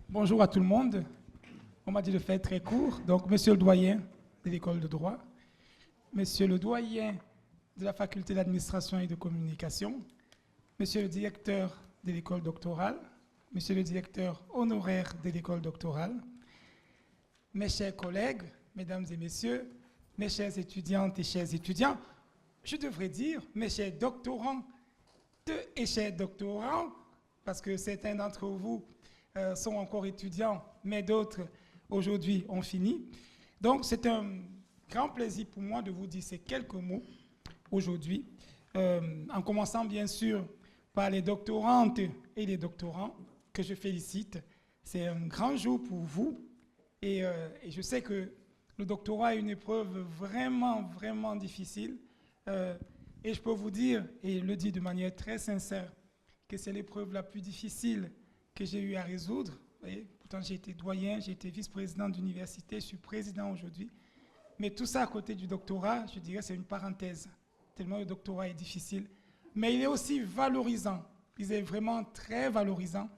Bonjour à tout le monde. On m'a dit de faire très court. Donc, monsieur le doyen de l'école de droit, monsieur le doyen de la faculté d'administration et de communication, monsieur le directeur de l'école doctorale, monsieur le directeur honoraire de l'école doctorale, mes chers collègues, mesdames et messieurs, mes chères étudiantes et chers étudiants, je devrais dire mes chers doctorants et chers doctorants, parce que certains d'entre vous sont encore étudiants, mais d'autres aujourd'hui ont fini. Donc c'est un grand plaisir pour moi de vous dire ces quelques mots aujourd'hui, en commençant bien sûr par les doctorantes et les doctorants que je félicite. C'est un grand jour pour vous et je sais que le doctorat est une épreuve vraiment, vraiment difficile. Et je peux vous dire, et le dire de manière très sincère, que c'est l'épreuve la plus difficile que j'ai eu à résoudre. Vous voyez, pourtant, j'ai été doyen, j'ai été vice-président d'université, je suis président aujourd'hui. Mais tout ça à côté du doctorat, je dirais, c'est une parenthèse, tellement le doctorat est difficile. Mais il est aussi valorisant. Il est vraiment très valorisant,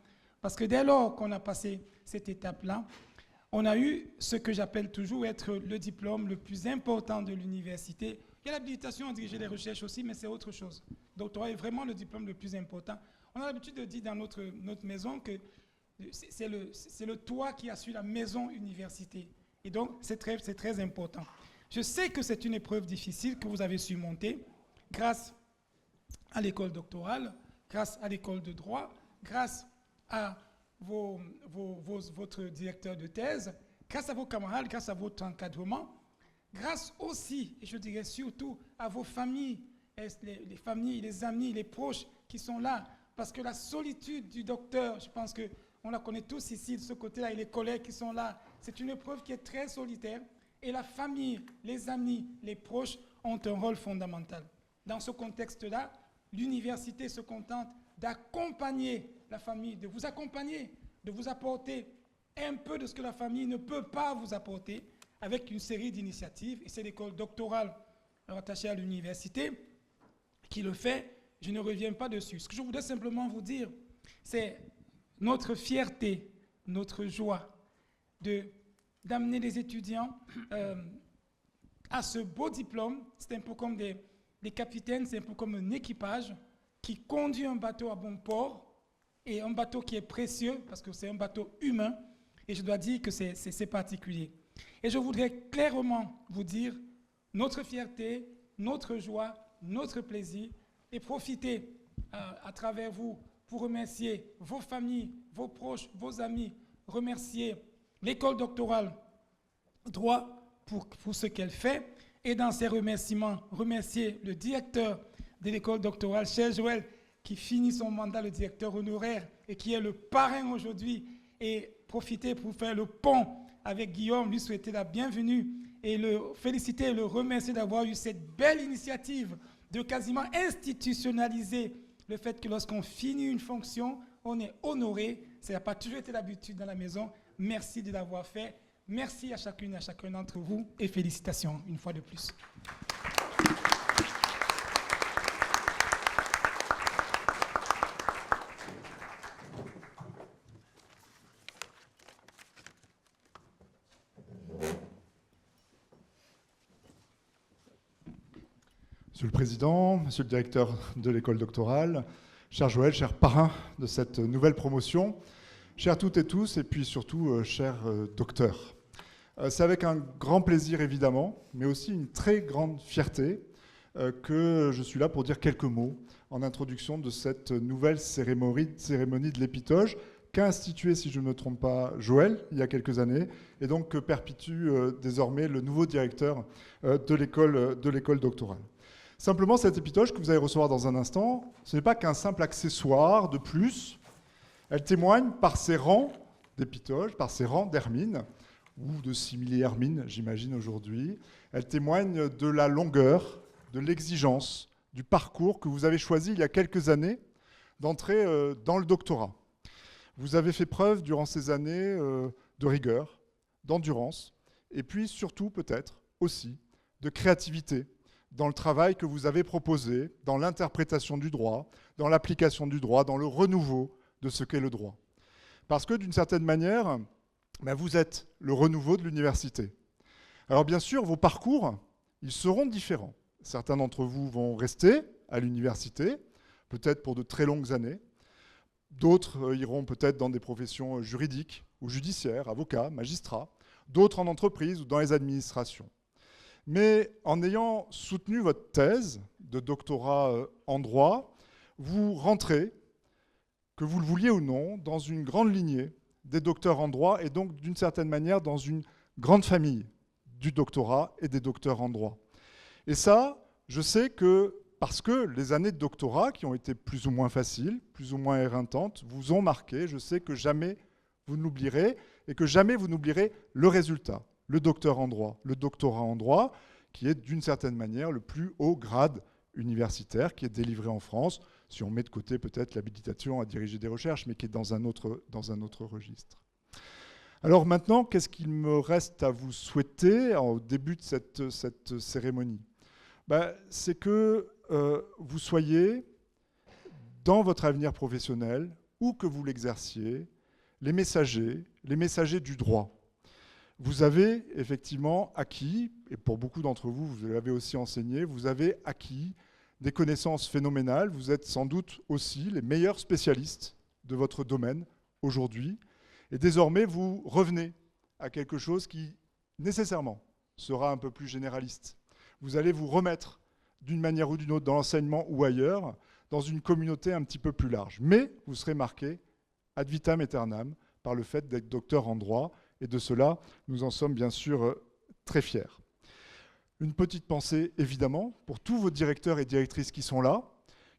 parce que dès lors qu'on a passé cette étape-là, on a eu ce que j'appelle toujours être le diplôme le plus important de l'université. Il y a l'habilitation à diriger les recherches aussi, mais c'est autre chose. Le doctorat est vraiment le diplôme le plus important. On a l'habitude de dire dans notre maison que c'est le toit qui assure la maison université. Et donc, c'est très important. Je sais que c'est une épreuve difficile que vous avez surmontée grâce à l'école doctorale, grâce à l'école de droit, grâce à votre directeur de thèse, grâce à vos camarades, grâce à votre encadrement, grâce aussi, et je dirais surtout, à vos familles, les familles, les amis, les proches qui sont là. Parce que la solitude du docteur, je pense qu'on la connaît tous ici, de ce côté-là, et les collègues qui sont là, c'est une épreuve qui est très solitaire. Et la famille, les amis, les proches ont un rôle fondamental. Dans ce contexte-là, l'université se contente d'accompagner la famille, de vous accompagner, de vous apporter un peu de ce que la famille ne peut pas vous apporter avec une série d'initiatives. Et c'est l'école doctorale rattachée à l'université qui le fait. Je ne reviens pas dessus. Ce que je voudrais simplement vous dire, c'est notre fierté, notre joie d'amener les étudiants à ce beau diplôme. C'est un peu comme des capitaines, c'est un peu comme un équipage qui conduit un bateau à bon port, et un bateau qui est précieux, parce que c'est un bateau humain, et je dois dire que c'est particulier. Et je voudrais clairement vous dire notre fierté, notre joie, notre plaisir, et profiter à travers vous pour remercier vos familles, vos proches, vos amis, remercier l'école doctorale droit pour ce qu'elle fait, et dans ces remerciements, remercier le directeur de l'école doctorale, cher Joël, qui finit son mandat, le directeur honoraire, et qui est le parrain aujourd'hui, et profiter pour faire le pont avec Guillaume, lui souhaiter la bienvenue, et le féliciter et le remercier d'avoir eu cette belle initiative de quasiment institutionnaliser le fait que lorsqu'on finit une fonction, on est honoré. Ça n'a pas toujours été l'habitude dans la maison. Merci de l'avoir fait. Merci à chacune et à chacun d'entre vous et félicitations une fois de plus. Monsieur le Président, Monsieur le Directeur de l'école doctorale, cher Joël, cher parrain de cette nouvelle promotion, chers toutes et tous, et puis surtout, chers docteurs. C'est avec un grand plaisir, évidemment, mais aussi une très grande fierté que je suis là pour dire quelques mots en introduction de cette nouvelle cérémonie de l'épitoge qu'a instituée, si je ne me trompe pas, Joël, il y a quelques années, et donc que perpétue désormais le nouveau directeur de l'école doctorale. Simplement, cette épitoge que vous allez recevoir dans un instant, ce n'est pas qu'un simple accessoire de plus. Elle témoigne par ses rangs d'épitoge, par ses rangs d'hermine, ou de simili-hermine, j'imagine aujourd'hui. Elle témoigne de la longueur, de l'exigence, du parcours que vous avez choisi il y a quelques années d'entrer dans le doctorat. Vous avez fait preuve durant ces années de rigueur, d'endurance, et puis surtout peut-être aussi de créativité, dans le travail que vous avez proposé, dans l'interprétation du droit, dans l'application du droit, dans le renouveau de ce qu'est le droit. Parce que d'une certaine manière, vous êtes le renouveau de l'université. Alors bien sûr, vos parcours, ils seront différents. Certains d'entre vous vont rester à l'université, peut-être pour de très longues années. D'autres iront peut-être dans des professions juridiques ou judiciaires, avocats, magistrats. D'autres en entreprise ou dans les administrations. Mais en ayant soutenu votre thèse de doctorat en droit, vous rentrez, que vous le vouliez ou non, dans une grande lignée des docteurs en droit et donc d'une certaine manière dans une grande famille du doctorat et des docteurs en droit. Et ça, je sais que parce que les années de doctorat, qui ont été plus ou moins faciles, plus ou moins éreintantes, vous ont marqué, je sais que jamais vous n'oublierez et que jamais vous n'oublierez le résultat, le docteur en droit, le doctorat en droit, qui est d'une certaine manière le plus haut grade universitaire qui est délivré en France, si on met de côté peut-être l'habilitation à diriger des recherches, mais qui est dans un autre registre. Alors maintenant, qu'est-ce qu'il me reste à vous souhaiter au début de cette cérémonie ? C'est que vous soyez, dans votre avenir professionnel, où que vous l'exerciez, les messagers du droit. Vous avez effectivement acquis, et pour beaucoup d'entre vous, vous l'avez aussi enseigné, vous avez acquis des connaissances phénoménales. Vous êtes sans doute aussi les meilleurs spécialistes de votre domaine aujourd'hui. Et désormais, vous revenez à quelque chose qui, nécessairement, sera un peu plus généraliste. Vous allez vous remettre, d'une manière ou d'une autre, dans l'enseignement ou ailleurs, dans une communauté un petit peu plus large. Mais vous serez marqué ad vitam aeternam par le fait d'être docteur en droit. Et de cela, nous en sommes bien sûr très fiers. Une petite pensée, évidemment, pour tous vos directeurs et directrices qui sont là,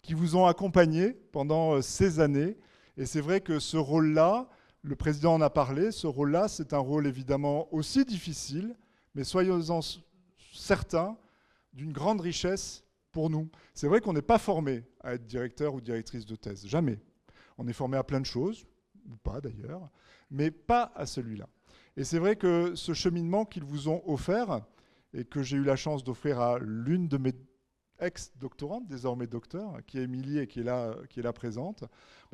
qui vous ont accompagné pendant ces années. Et c'est vrai que ce rôle-là, le président en a parlé, ce rôle-là, c'est un rôle évidemment aussi difficile, mais soyons-en certains, d'une grande richesse pour nous. C'est vrai qu'on n'est pas formé à être directeur ou directrice de thèse, jamais. On est formé à plein de choses, ou pas d'ailleurs, mais pas à celui-là. Et c'est vrai que ce cheminement qu'ils vous ont offert, et que j'ai eu la chance d'offrir à l'une de mes ex-doctorantes, désormais docteur, qui est Émilie et qui est là présente,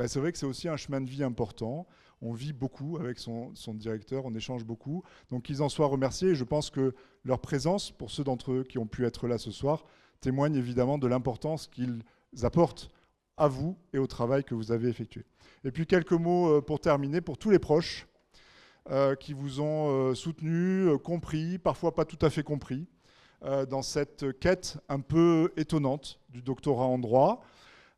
c'est vrai que c'est aussi un chemin de vie important. On vit beaucoup avec son directeur, on échange beaucoup. Donc qu'ils en soient remerciés. Et je pense que leur présence, pour ceux d'entre eux qui ont pu être là ce soir, témoigne évidemment de l'importance qu'ils apportent à vous et au travail que vous avez effectué. Et puis quelques mots pour terminer, pour tous les proches qui vous ont soutenu, compris, parfois pas tout à fait compris, dans cette quête un peu étonnante du doctorat en droit.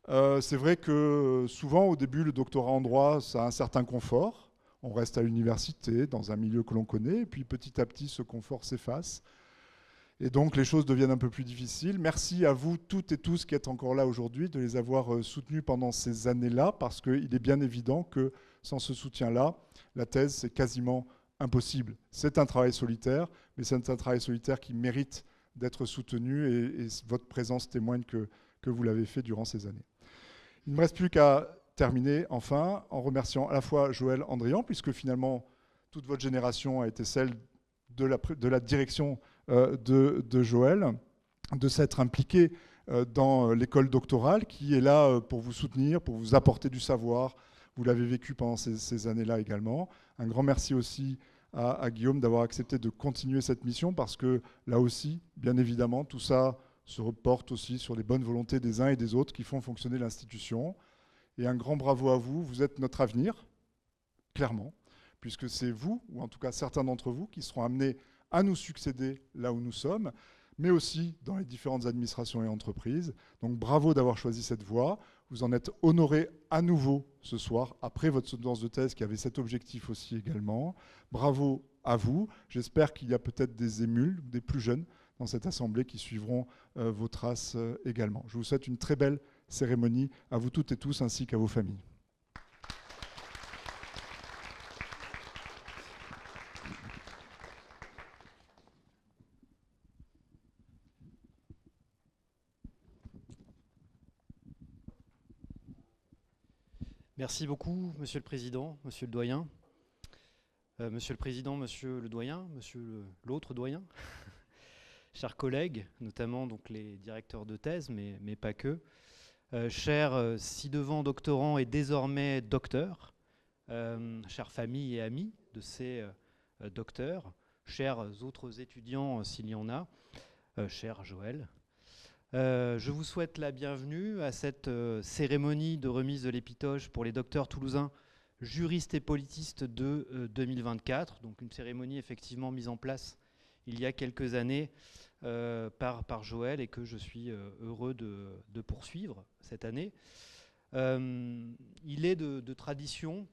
C'est vrai que souvent, au début, le doctorat en droit, ça a un certain confort. On reste à l'université, dans un milieu que l'on connaît, et puis petit à petit, ce confort s'efface. Et donc, les choses deviennent un peu plus difficiles. Merci à vous toutes et tous qui êtes encore là aujourd'hui, de les avoir soutenus pendant ces années-là, parce qu'il est bien évident que sans ce soutien-là, la thèse, c'est quasiment impossible. C'est un travail solitaire, mais c'est un travail solitaire qui mérite d'être soutenu, et votre présence témoigne que vous l'avez fait durant ces années. Il ne me reste plus qu'à terminer, enfin, en remerciant à la fois Joël Andrian, puisque finalement, toute votre génération a été celle de la direction de Joël, de s'être impliqué dans l'école doctorale, qui est là pour vous soutenir, pour vous apporter du savoir. Vous l'avez vécu pendant ces années-là également. Un grand merci aussi à Guillaume d'avoir accepté de continuer cette mission, parce que là aussi, bien évidemment, tout ça se reporte aussi sur les bonnes volontés des uns et des autres qui font fonctionner l'institution. Et un grand bravo à vous, vous êtes notre avenir, clairement, puisque c'est vous, ou en tout cas certains d'entre vous, qui seront amenés à nous succéder là où nous sommes, mais aussi dans les différentes administrations et entreprises. Donc bravo d'avoir choisi cette voie. Vous en êtes honorés à nouveau ce soir, après votre soutenance de thèse qui avait cet objectif aussi également. Bravo à vous. J'espère qu'il y a peut-être des émules, des plus jeunes dans cette assemblée qui suivront vos traces également. Je vous souhaite une très belle cérémonie à vous toutes et tous, ainsi qu'à vos familles. Merci beaucoup, Monsieur le Président, Monsieur le Doyen. Monsieur le Président, Monsieur le Doyen, Monsieur l'autre Doyen, chers collègues, notamment donc les directeurs de thèse, mais pas que. chers ci-devant doctorants et désormais docteurs, chères familles et amis de ces docteurs, chers autres étudiants s'il y en a, cher Joël. Je vous souhaite la bienvenue à cette cérémonie de remise de l'épitoge pour les docteurs toulousains juristes et politistes de 2024. Donc une cérémonie effectivement mise en place il y a quelques années par Joël et que je suis heureux de poursuivre cette année. Il est de tradition,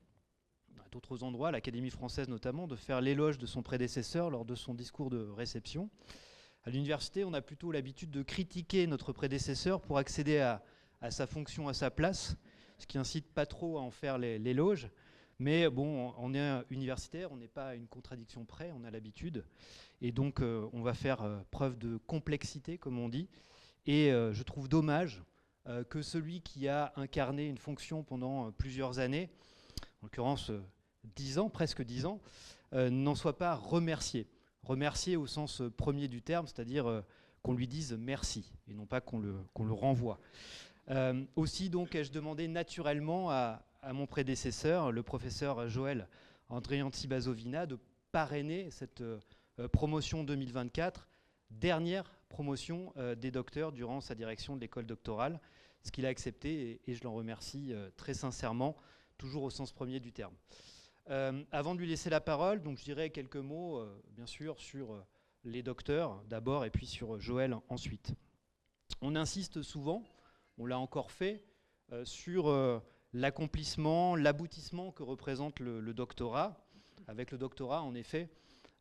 à d'autres endroits, à l'Académie française notamment, de faire l'éloge de son prédécesseur lors de son discours de réception. À l'université, on a plutôt l'habitude de critiquer notre prédécesseur pour accéder à sa fonction, à sa place, ce qui incite pas trop à en faire l'éloge. Mais bon, on est universitaire, on n'est pas à une contradiction près, on a l'habitude. Et donc, on va faire preuve de complexité, comme on dit. Et je trouve dommage que celui qui a incarné une fonction pendant plusieurs années, en l'occurrence 10 ans, presque 10 ans, n'en soit pas remercié. Remercier au sens premier du terme, c'est-à-dire qu'on lui dise merci, et non pas qu'on le renvoie. Aussi, donc, ai-je demandé naturellement à mon prédécesseur, le professeur Joël Andrianti-Basovina, de parrainer cette promotion 2024, dernière promotion des docteurs durant sa direction de l'école doctorale, ce qu'il a accepté, et je l'en remercie très sincèrement, toujours au sens premier du terme. Avant de lui laisser la parole, donc je dirais quelques mots, bien sûr, sur les docteurs d'abord et puis sur Joël ensuite. On insiste souvent, on l'a encore fait, sur l'accomplissement, l'aboutissement que représente le doctorat. Avec le doctorat, en effet,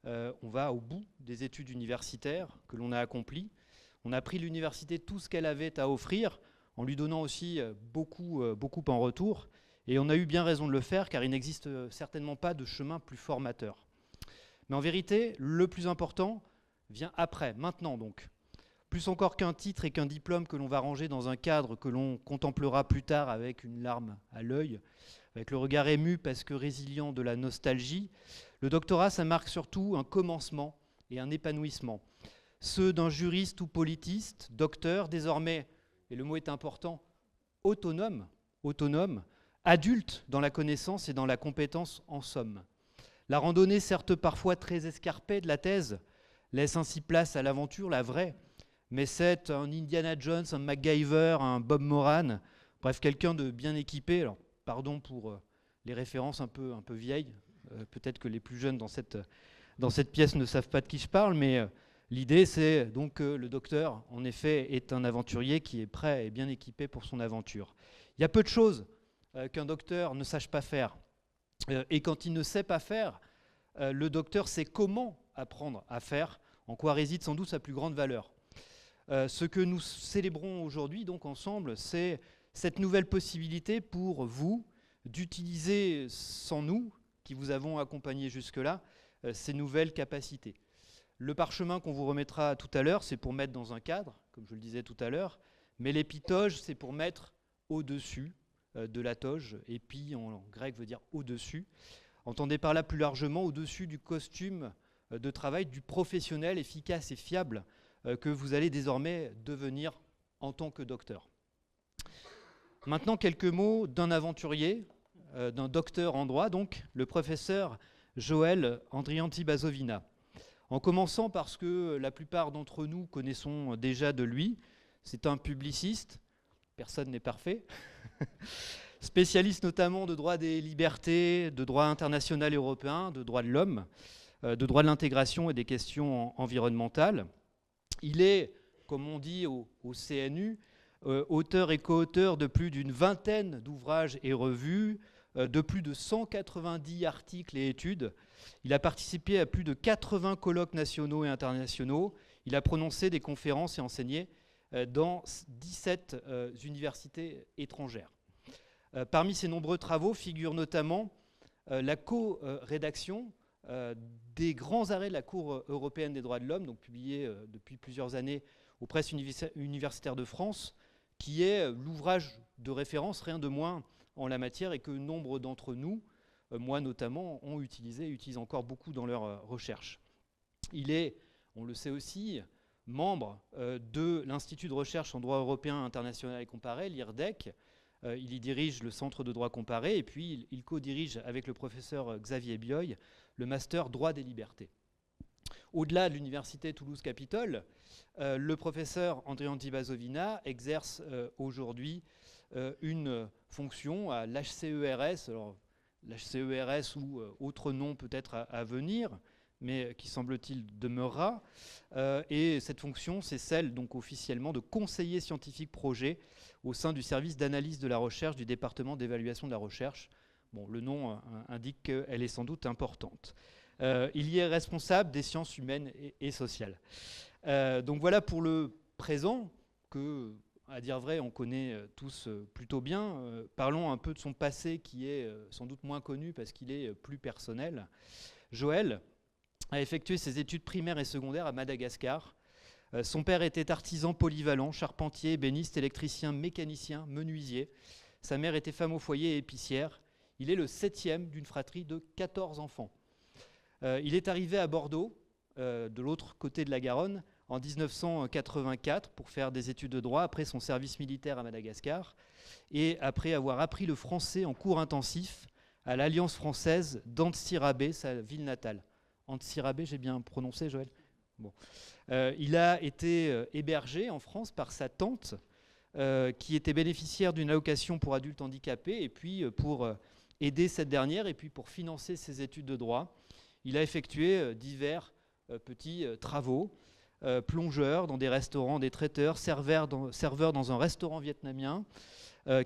on va au bout des études universitaires que l'on a accomplies. On a pris l'université tout ce qu'elle avait à offrir, en lui donnant aussi beaucoup en retour. Et on a eu bien raison de le faire, car il n'existe certainement pas de chemin plus formateur. Mais en vérité, le plus important vient après, maintenant donc. Plus encore qu'un titre et qu'un diplôme que l'on va ranger dans un cadre que l'on contemplera plus tard avec une larme à l'œil, avec le regard ému parce que résilient de la nostalgie, le doctorat, ça marque surtout un commencement et un épanouissement. Ceux d'un juriste ou politiste, docteur, désormais, et le mot est important, autonome, adulte dans la connaissance et dans la compétence en somme. La randonnée, certes parfois très escarpée de la thèse, laisse ainsi place à l'aventure, la vraie, mais c'est un Indiana Jones, un MacGyver, un Bob Moran, bref, quelqu'un de bien équipé. Alors, pardon pour les références un peu vieilles, peut-être que les plus jeunes dans cette pièce ne savent pas de qui je parle, mais l'idée c'est donc que le docteur, en effet, est un aventurier qui est prêt et bien équipé pour son aventure. Il y a peu de choses qu'un docteur ne sache pas faire. Et quand il ne sait pas faire, le docteur sait comment apprendre à faire, en quoi réside sans doute sa plus grande valeur. Ce que nous célébrons aujourd'hui, donc ensemble, c'est cette nouvelle possibilité pour vous d'utiliser sans nous, qui vous avons accompagné jusque-là, ces nouvelles capacités. Le parchemin qu'on vous remettra tout à l'heure, c'est pour mettre dans un cadre, comme je le disais tout à l'heure, mais l'épitoge, c'est pour mettre au-dessus de la toge, épi en grec veut dire au-dessus. Entendez par là plus largement au-dessus du costume de travail du professionnel efficace et fiable que vous allez désormais devenir en tant que docteur. Maintenant, quelques mots d'un aventurier, d'un docteur en droit, donc le professeur Joël Andrianti-Basovina. En commençant parce que la plupart d'entre nous connaissons déjà de lui, c'est un publiciste, personne n'est parfait, spécialiste notamment de droit des libertés, de droit international et européen, de droit de l'homme, de droit de l'intégration et des questions environnementales. Il est, comme on dit au CNU, auteur et co-auteur de plus d'une vingtaine d'ouvrages et revues, de plus de 190 articles et études. Il a participé à plus de 80 colloques nationaux et internationaux. Il a prononcé des conférences et enseigné dans 17 universités étrangères. Parmi ses nombreux travaux figure notamment la co-rédaction des grands arrêts de la Cour européenne des droits de l'homme, donc publiés depuis plusieurs années aux presses universitaires de France, qui est l'ouvrage de référence, rien de moins en la matière, et que nombre d'entre nous, moi notamment, ont utilisé et utilisent encore beaucoup dans leurs recherches. Il est, on le sait aussi, membre de l'Institut de recherche en droit européen, international et comparé, l'IRDEC. Il y dirige le Centre de droit comparé et puis il co-dirige avec le professeur Xavier Bioy le master droit des libertés. Au-delà de l'université Toulouse-Capitole, le professeur Andrian Di Basovina exerce aujourd'hui une fonction à l'HCERS, alors l'HCERS ou autre nom peut-être à venir, mais qui semble-t-il demeurera. Et cette fonction, c'est celle donc officiellement de conseiller scientifique projet au sein du service d'analyse de la recherche du département d'évaluation de la recherche. Bon, le nom indique qu'elle est sans doute importante. Il y est responsable des sciences humaines et sociales. Donc voilà pour le présent que, à dire vrai, on connaît tous plutôt bien. Parlons un peu de son passé qui est sans doute moins connu parce qu'il est plus personnel. Joël a effectué ses études primaires et secondaires à Madagascar. Son père était artisan polyvalent, charpentier, ébéniste, électricien, mécanicien, menuisier. Sa mère était femme au foyer et épicière. Il est le 7e d'une fratrie de 14 enfants. Il est arrivé à Bordeaux, de l'autre côté de la Garonne, en 1984 pour faire des études de droit après son service militaire à Madagascar et après avoir appris le français en cours intensif à l'Alliance française d'Antsirabe, sa ville natale. Antsirabe, j'ai bien prononcé, Joël ? Bon. Il a été hébergé en France par sa tante, qui était bénéficiaire d'une allocation pour adultes handicapés, et puis pour aider cette dernière, et puis pour financer ses études de droit, il a effectué divers petits travaux, plongeur dans des restaurants, des traiteurs, serveur dans un restaurant vietnamien,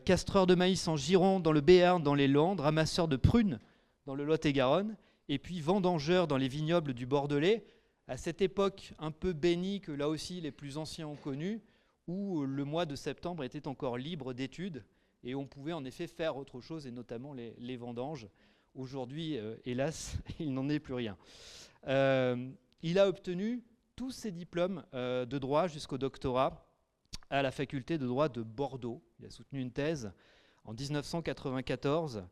castreur de maïs en Gironde, dans le Béarn, dans les Landes, ramasseur de prunes dans le Lot-et-Garonne, et puis vendangeur dans les vignobles du Bordelais, à cette époque un peu bénie que là aussi les plus anciens ont connue, où le mois de septembre était encore libre d'études et on pouvait en effet faire autre chose, et notamment les vendanges. Aujourd'hui, hélas, il n'en est plus rien. Il a obtenu tous ses diplômes de droit jusqu'au doctorat à la faculté de droit de Bordeaux. Il a soutenu une thèse en 1994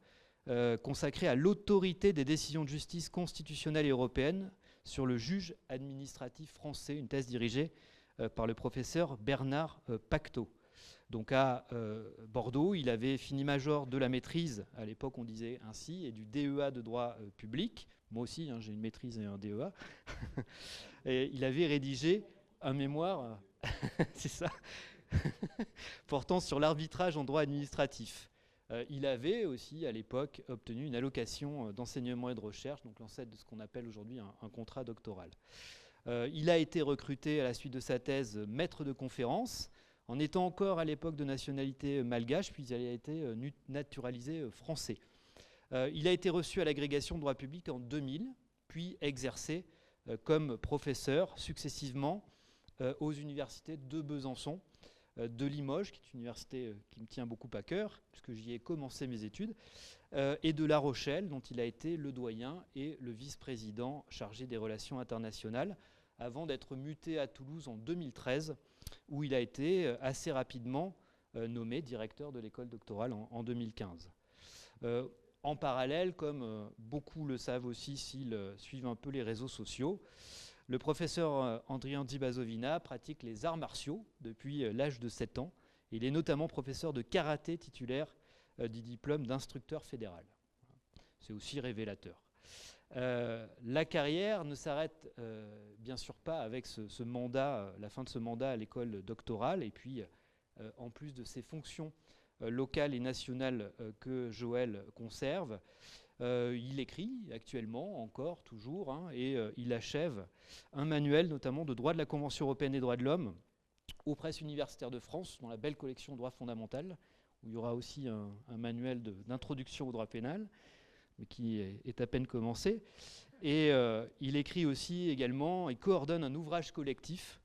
consacrée à l'autorité des décisions de justice constitutionnelle et européenne sur le juge administratif français, une thèse dirigée par le professeur Bernard Pactot. Donc à Bordeaux, il avait fini major de la maîtrise, à l'époque on disait ainsi, et du DEA de droit public. Moi aussi, hein, j'ai une maîtrise et un DEA. Et il avait rédigé un mémoire, c'est ça, portant sur l'arbitrage en droit administratif. Il avait aussi, à l'époque, obtenu une allocation d'enseignement et de recherche, donc l'ancêtre de ce qu'on appelle aujourd'hui un contrat doctoral. Il a été recruté à la suite de sa thèse maître de conférence, en étant encore à l'époque de nationalité malgache, puis il a été naturalisé français. Il a été reçu à l'agrégation de droit public en 2000, puis exercé comme professeur successivement aux universités de Besançon, de Limoges, qui est une université qui me tient beaucoup à cœur, puisque j'y ai commencé mes études, et de La Rochelle, dont il a été le doyen et le vice-président chargé des relations internationales, avant d'être muté à Toulouse en 2013, où il a été assez rapidement nommé directeur de l'école doctorale en 2015. En parallèle, comme beaucoup le savent aussi s'ils suivent un peu les réseaux sociaux, le professeur Andrian Di Basovina pratique les arts martiaux depuis l'âge de 7 ans. Il est notamment professeur de karaté titulaire du diplôme d'instructeur fédéral. C'est aussi révélateur. La carrière ne s'arrête bien sûr pas avec ce mandat, la fin de ce mandat à l'école doctorale, et puis en plus de ses fonctions locales et nationales que Joël conserve, il écrit actuellement, encore, toujours, hein, et il achève un manuel notamment de droit de la Convention européenne des droits de l'homme aux presses universitaires de France, dans la belle collection Droit fondamental, où il y aura aussi un manuel d'introduction au droit pénal, mais qui est à peine commencé. Et il écrit aussi également et coordonne un ouvrage collectif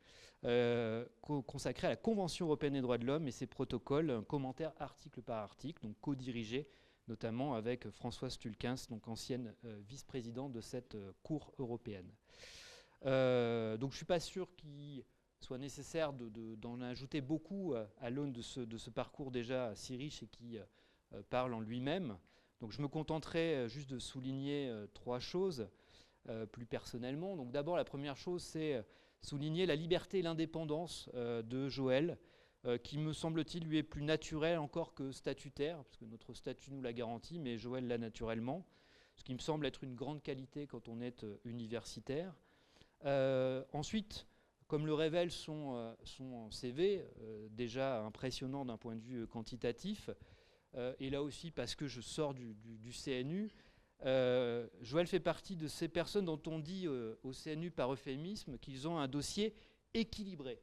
consacré à la Convention européenne des droits de l'homme et ses protocoles, un commentaire article par article, donc co-dirigé notamment avec Françoise Tulkens, donc ancienne vice-présidente de cette Cour européenne. Donc je ne suis pas sûr qu'il soit nécessaire d'en ajouter beaucoup à l'aune de ce parcours déjà si riche et qui parle en lui-même. Donc je me contenterai juste de souligner 3 choses plus personnellement. Donc d'abord, la première chose, c'est souligner la liberté et l'indépendance de Joël, qui me semble-t-il lui est plus naturel encore que statutaire, parce que notre statut nous l'a garantit, mais Joël l'a naturellement, ce qui me semble être une grande qualité quand on est universitaire. Ensuite, comme le révèle son CV, déjà impressionnant d'un point de vue quantitatif, et là aussi parce que je sors du CNU, Joël fait partie de ces personnes dont on dit au CNU par euphémisme qu'ils ont un dossier équilibré.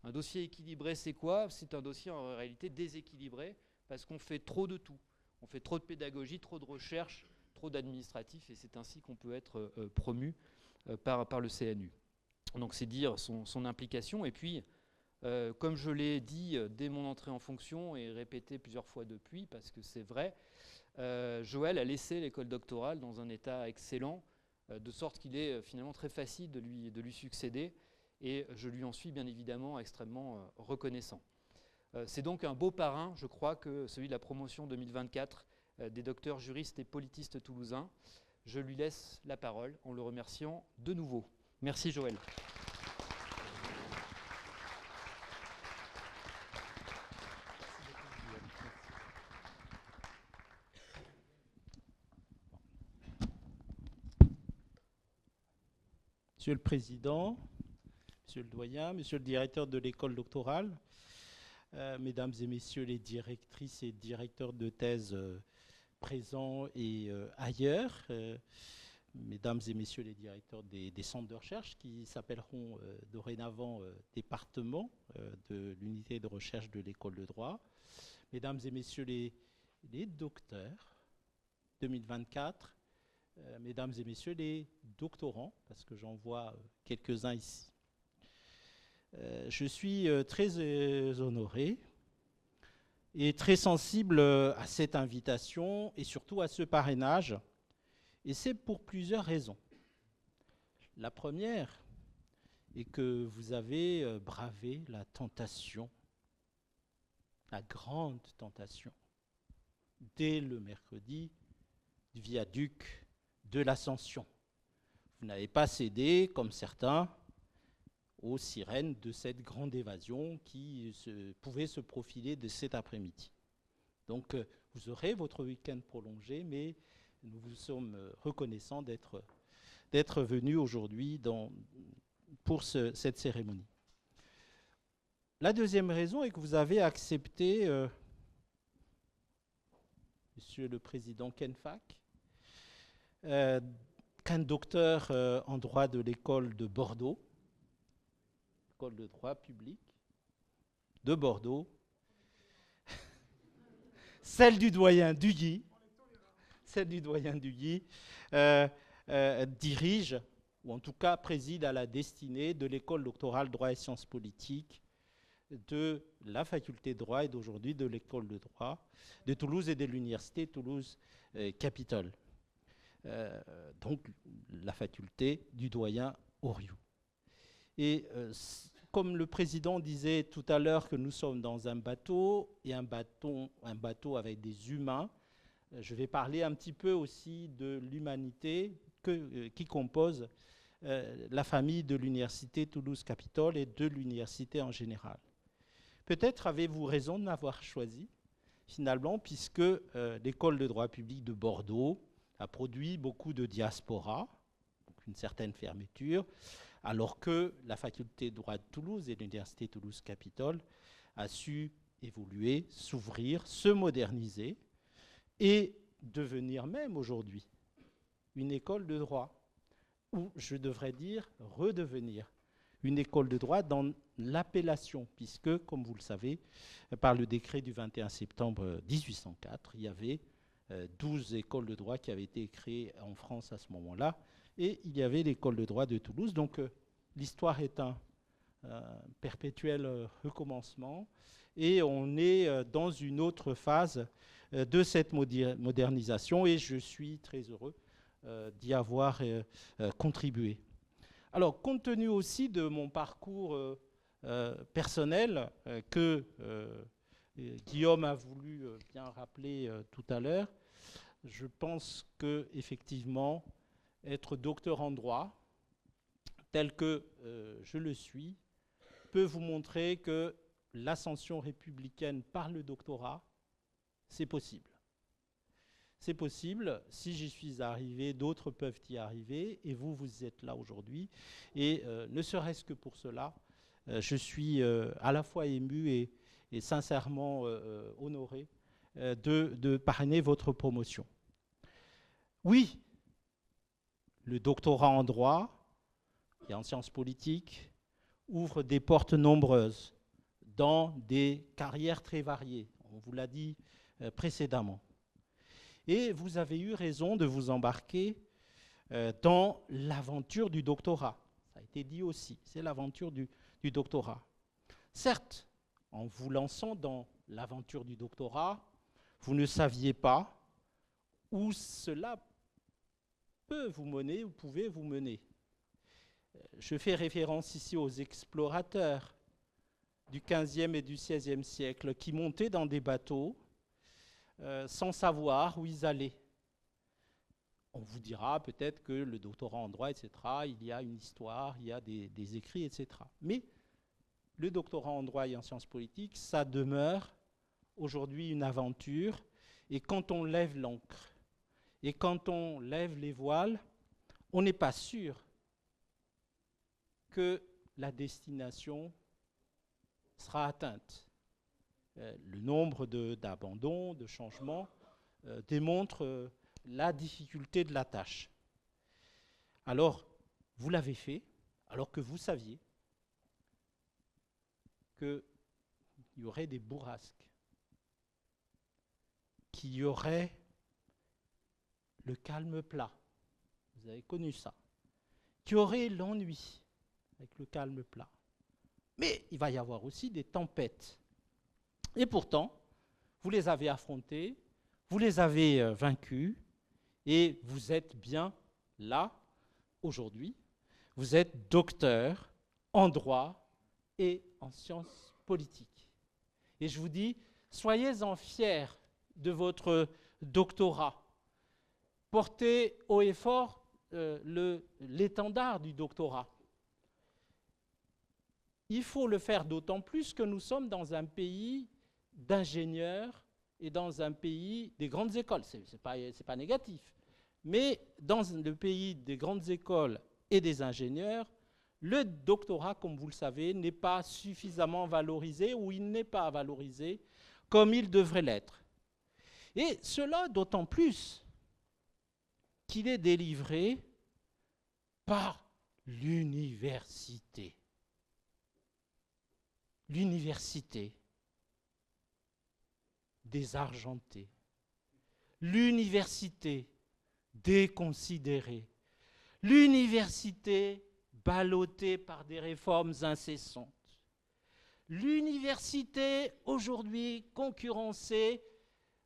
Un dossier équilibré, c'est quoi? C'est un dossier en réalité déséquilibré parce qu'on fait trop de tout. On fait trop de pédagogie, trop de recherche, trop d'administratif, et c'est ainsi qu'on peut être promu par le CNU. Donc c'est dire son implication. Et puis, comme je l'ai dit dès mon entrée en fonction et répété plusieurs fois depuis, parce que c'est vrai, Joël a laissé l'école doctorale dans un état excellent, de sorte qu'il est finalement très facile de lui succéder, et je lui en suis bien évidemment extrêmement reconnaissant. C'est donc un beau parrain, je crois, que celui de la promotion 2024 des docteurs juristes et politistes toulousains. Je lui laisse la parole en le remerciant de nouveau. Merci Joël. Monsieur le Président, Monsieur le Doyen, Monsieur le Directeur de l'école doctorale, Mesdames et Messieurs les directrices et directeurs de thèse présents et ailleurs, Mesdames et Messieurs les directeurs des centres de recherche qui s'appelleront dorénavant départements de l'unité de recherche de l'école de droit, Mesdames et Messieurs les docteurs 2024, Mesdames et Messieurs les doctorants, parce que j'en vois quelques-uns ici. Je suis très honoré et très sensible à cette invitation et surtout à ce parrainage, et c'est pour plusieurs raisons. La première est que vous avez bravé la tentation, la grande tentation, dès le mercredi du viaduc de l'Ascension. Vous n'avez pas cédé, comme certains, aux sirènes de cette grande évasion qui pouvait se profiler de cet après-midi. Donc, vous aurez votre week-end prolongé, mais nous vous sommes reconnaissants d'être venus aujourd'hui pour cette cérémonie. La deuxième raison est que vous avez accepté, Monsieur le Président Ken Fac, qu'un docteur en droit de l'école de Bordeaux, école de droit public de Bordeaux, celle du doyen Duguy, dirige, ou en tout cas préside à la destinée de l'école doctorale droit et sciences politiques de la faculté de droit et d'aujourd'hui de l'école de droit de Toulouse et de l'université Toulouse-Capitole. Donc la faculté du doyen Oriou. Et comme le président disait tout à l'heure que nous sommes dans un bateau, et un bateau avec des humains, je vais parler un petit peu aussi de l'humanité qui compose la famille de l'université Toulouse-Capitole et de l'université en général. Peut-être avez-vous raison de m'avoir choisi, finalement, puisque l'école de droit public de Bordeaux a produit beaucoup de diaspora, donc une certaine fermeture, alors que la faculté de droit de Toulouse et l'université Toulouse-Capitole a su évoluer, s'ouvrir, se moderniser et devenir même aujourd'hui une école de droit, ou je devrais dire redevenir une école de droit dans l'appellation, puisque, comme vous le savez, par le décret du 21 septembre 1804, il y avait 12 écoles de droit qui avaient été créées en France à ce moment-là, et il y avait l'école de droit de Toulouse. Donc l'histoire est un perpétuel recommencement, et on est dans une autre phase de cette modernisation, et je suis très heureux d'y avoir contribué. Alors, compte tenu aussi de mon parcours personnel que Guillaume a voulu bien rappeler tout à l'heure, je pense qu'effectivement, être docteur en droit, tel que je le suis, peut vous montrer que l'ascension républicaine par le doctorat, c'est possible. C'est possible, si j'y suis arrivé, d'autres peuvent y arriver, et vous, vous êtes là aujourd'hui. Et ne serait-ce que pour cela, je suis à la fois ému et sincèrement honoré de parrainer votre promotion. Oui, le doctorat en droit et en sciences politiques ouvre des portes nombreuses dans des carrières très variées. On vous l'a dit précédemment. Et vous avez eu raison de vous embarquer dans l'aventure du doctorat. Ça a été dit aussi, c'est l'aventure du doctorat. Certes, en vous lançant dans l'aventure du doctorat, vous ne saviez pas où cela peut vous mener, ou pouvait vous mener. Je fais référence ici aux explorateurs du XVe et du XVIe siècle qui montaient dans des bateaux sans savoir où ils allaient. On vous dira peut-être que le doctorat en droit, etc., il y a une histoire, il y a des écrits, etc. Mais le doctorat en droit et en sciences politiques, ça demeure aujourd'hui une aventure. Et quand on lève l'ancre, et quand on lève les voiles, on n'est pas sûr que la destination sera atteinte. Le nombre d'abandons, de changements démontre la difficulté de la tâche. Alors, vous l'avez fait, alors que vous saviez qu'il y aurait des bourrasques, qu'il y aurait le calme plat. Vous avez connu ça. Qu'il y aurait l'ennui avec le calme plat. Mais il va y avoir aussi des tempêtes. Et pourtant, vous les avez affrontées, vous les avez vaincues, et vous êtes bien là, aujourd'hui. Vous êtes docteur en droit et en sciences politiques. Et je vous dis, soyez-en fiers de votre doctorat. Portez haut et fort l'étendard du doctorat. Il faut le faire d'autant plus que nous sommes dans un pays d'ingénieurs et dans un pays des grandes écoles. C'est pas négatif. Mais dans le pays des grandes écoles et des ingénieurs, le doctorat, comme vous le savez, n'est pas suffisamment valorisé, ou il n'est pas valorisé comme il devrait l'être. Et cela d'autant plus qu'il est délivré par l'université. L'université désargentée. L'université déconsidérée. L'université ballottée par des réformes incessantes. L'université aujourd'hui concurrencée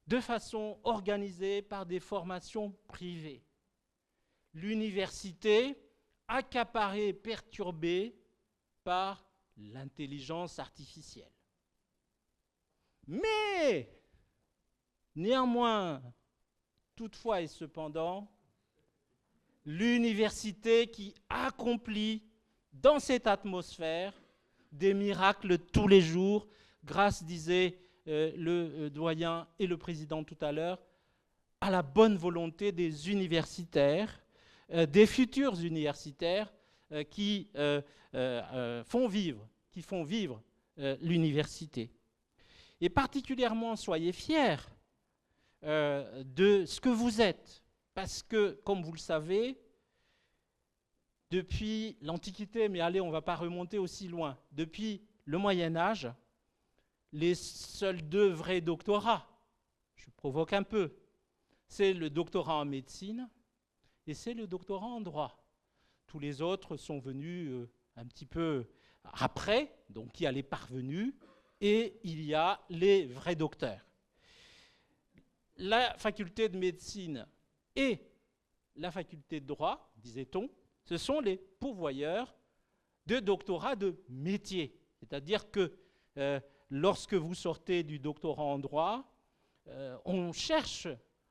de façon organisée par des formations privées. L'université accaparée, perturbée par l'intelligence artificielle. Mais, néanmoins, toutefois et cependant, l'université qui accomplit dans cette atmosphère des miracles tous les jours, grâce, disait le doyen et le président tout à l'heure, à la bonne volonté des universitaires, des futurs universitaires qui font vivre l'université. Et particulièrement, soyez fiers de ce que vous êtes, parce que, comme vous le savez, depuis l'Antiquité, mais allez, on ne va pas remonter aussi loin, depuis le Moyen-Âge, les seuls deux vrais doctorats, je provoque un peu, c'est le doctorat en médecine et c'est le doctorat en droit. Tous les autres sont venus un petit peu après, donc il y a les parvenus et il y a les vrais docteurs. La faculté de médecine et la faculté de droit, disait-on, ce sont les pourvoyeurs de doctorats de métier. C'est-à-dire que lorsque vous sortez du doctorat en droit, on cherche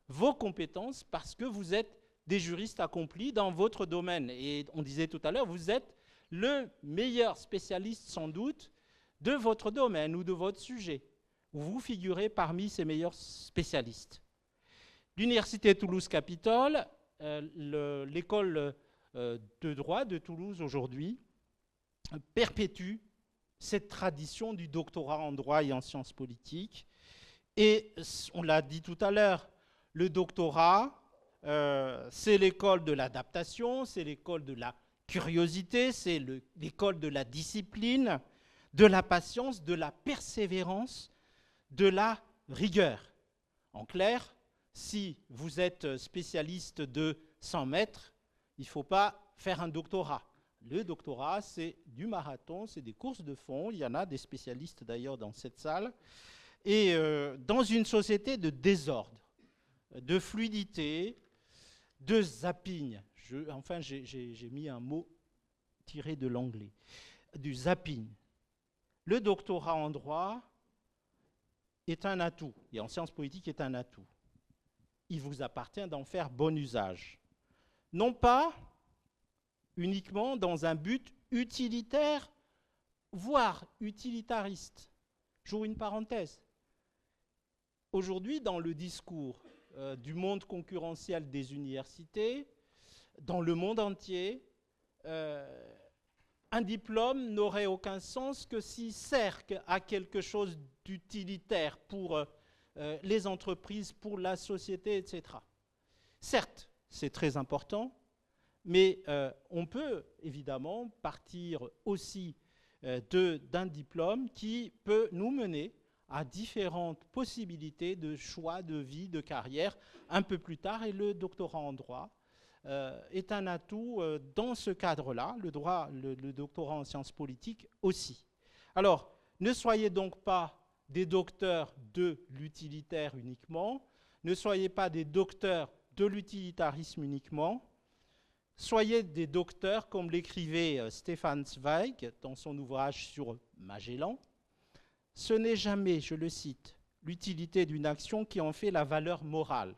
vos compétences parce que vous êtes des juristes accomplis dans votre domaine. Et on disait tout à l'heure, vous êtes le meilleur spécialiste sans doute de votre domaine ou de votre sujet. Vous figurez parmi ces meilleurs spécialistes. L'Université Toulouse-Capitole, l'école de droit de Toulouse aujourd'hui, perpétue cette tradition du doctorat en droit et en sciences politiques. Et on l'a dit tout à l'heure, le doctorat, c'est l'école de l'adaptation, c'est l'école de la curiosité, c'est l'école de la discipline, de la patience, de la persévérance, de la rigueur. En clair, si vous êtes spécialiste de 100 mètres, il ne faut pas faire un doctorat. Le doctorat, c'est du marathon, c'est des courses de fond. Il y en a des spécialistes d'ailleurs dans cette salle. Et dans une société de désordre, de fluidité, de zapping, j'ai mis un mot tiré de l'anglais, du zapping. Le doctorat en droit est un atout, et en sciences politiques est un atout. Il vous appartient d'en faire bon usage. Non pas uniquement dans un but utilitaire, voire utilitariste. J'ouvre une parenthèse. Aujourd'hui, dans le discours du monde concurrentiel des universités, dans le monde entier, un diplôme n'aurait aucun sens que s'il sert à quelque chose d'utilitaire pour les entreprises, pour la société, etc. Certes, c'est très important, mais on peut évidemment partir aussi d'un diplôme qui peut nous mener à différentes possibilités de choix de vie, de carrière un peu plus tard. Et le doctorat en droit est un atout dans ce cadre-là, le doctorat en sciences politiques aussi. Alors, ne soyez donc pas des docteurs de l'utilitaire uniquement, ne soyez pas des docteurs de l'utilitarisme uniquement, soyez des docteurs, comme l'écrivait Stefan Zweig dans son ouvrage sur Magellan. Ce n'est jamais, je le cite, l'utilité d'une action qui en fait la valeur morale.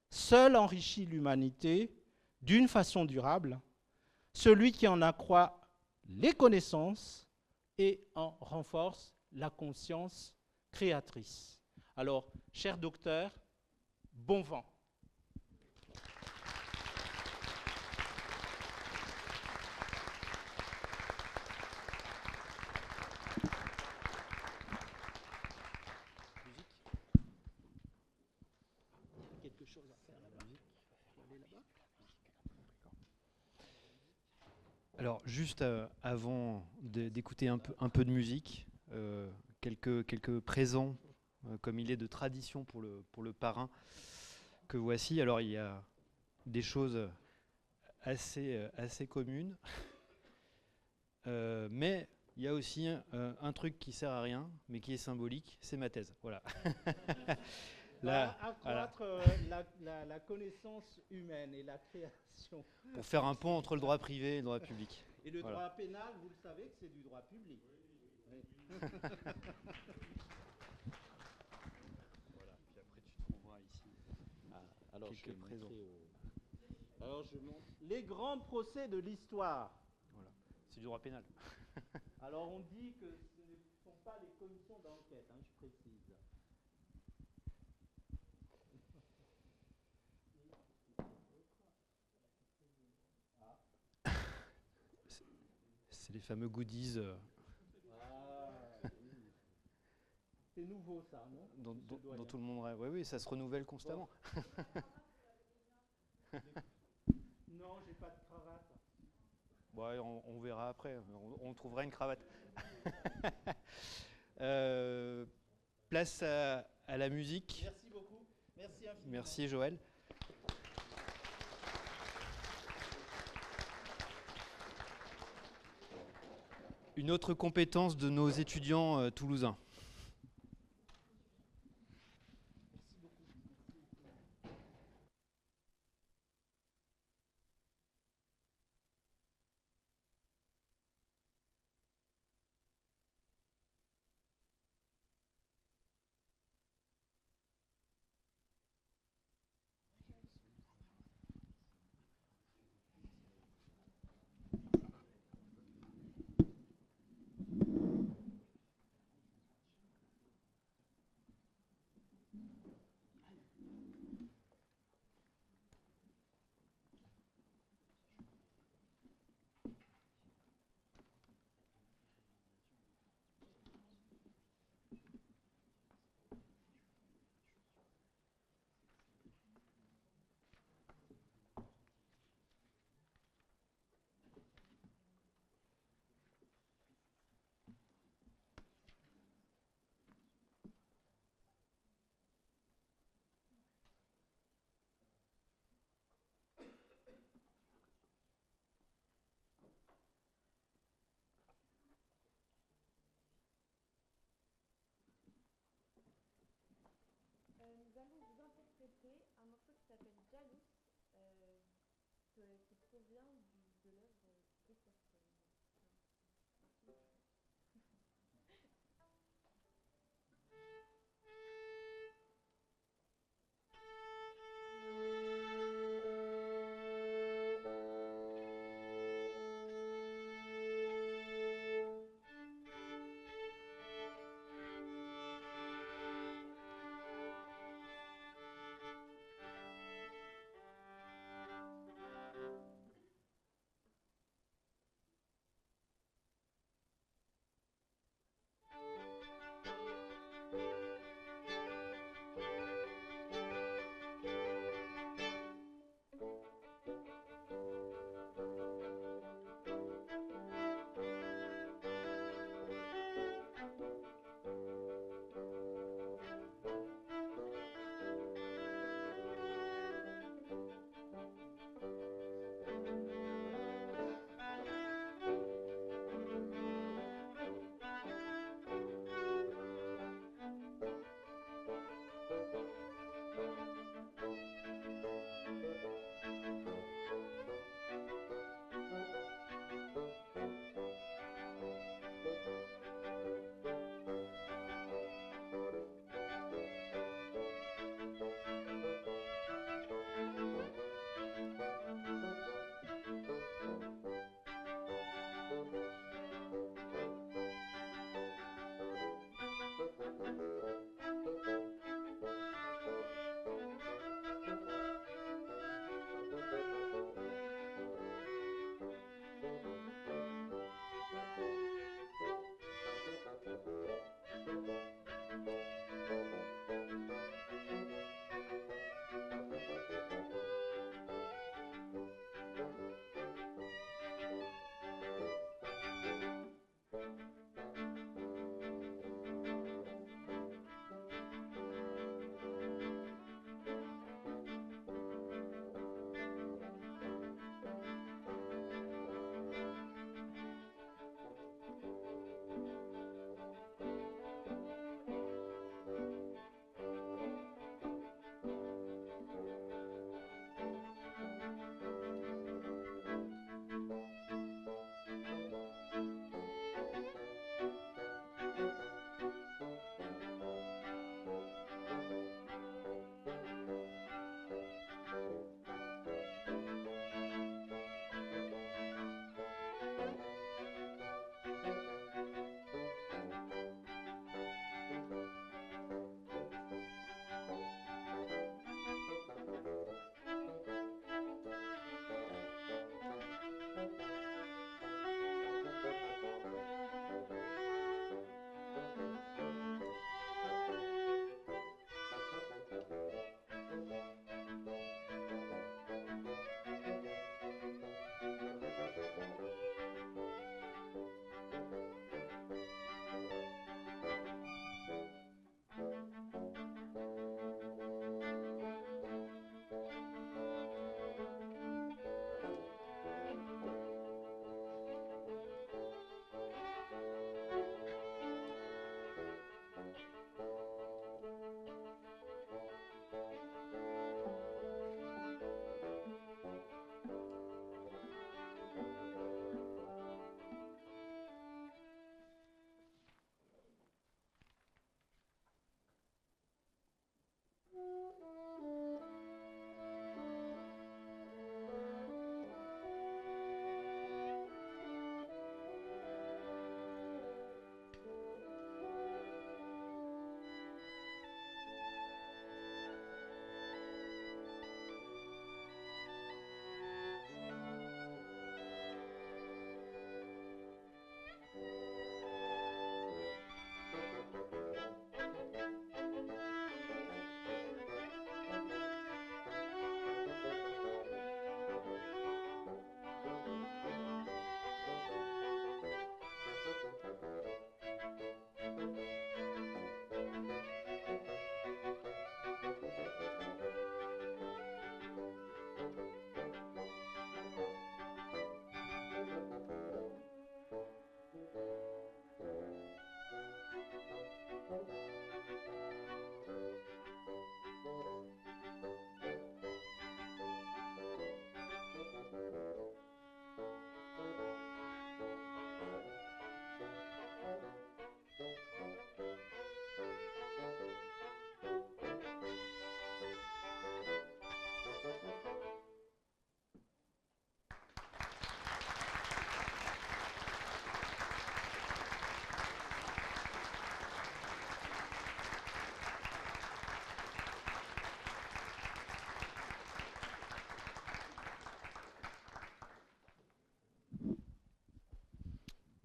Seul enrichit l'humanité d'une façon durable celui qui en accroît les connaissances et en renforce la conscience créatrice. Alors, cher docteur, bon vent. Alors, juste avant d'écouter un peu de musique, quelques présents, comme il est de tradition pour le parrain que voici. Alors, il y a des choses assez communes, mais il y a aussi un truc qui sert à rien, mais qui est symbolique, c'est ma thèse. Voilà. Accroître la connaissance humaine et la création. Pour faire un pont entre le droit privé et le droit public. Et le droit pénal, vous le savez que c'est du droit public. Oui. Voilà, puis après tu trouveras ici Alors, quelques présents. Alors je montre les grands procès de l'histoire. Voilà. C'est du droit pénal. Alors on dit que ce ne sont pas les commissions d'enquête, je précise. C'est les fameux goodies c'est nouveau ça, non? dont tout le monde rêve. Oui, ça se renouvelle constamment. Non, j'ai pas de cravate. Ouais, on verra après, on trouvera une cravate. Place à la musique. Merci beaucoup. Merci infiniment. Merci Joël. Une autre compétence de nos étudiants toulousains.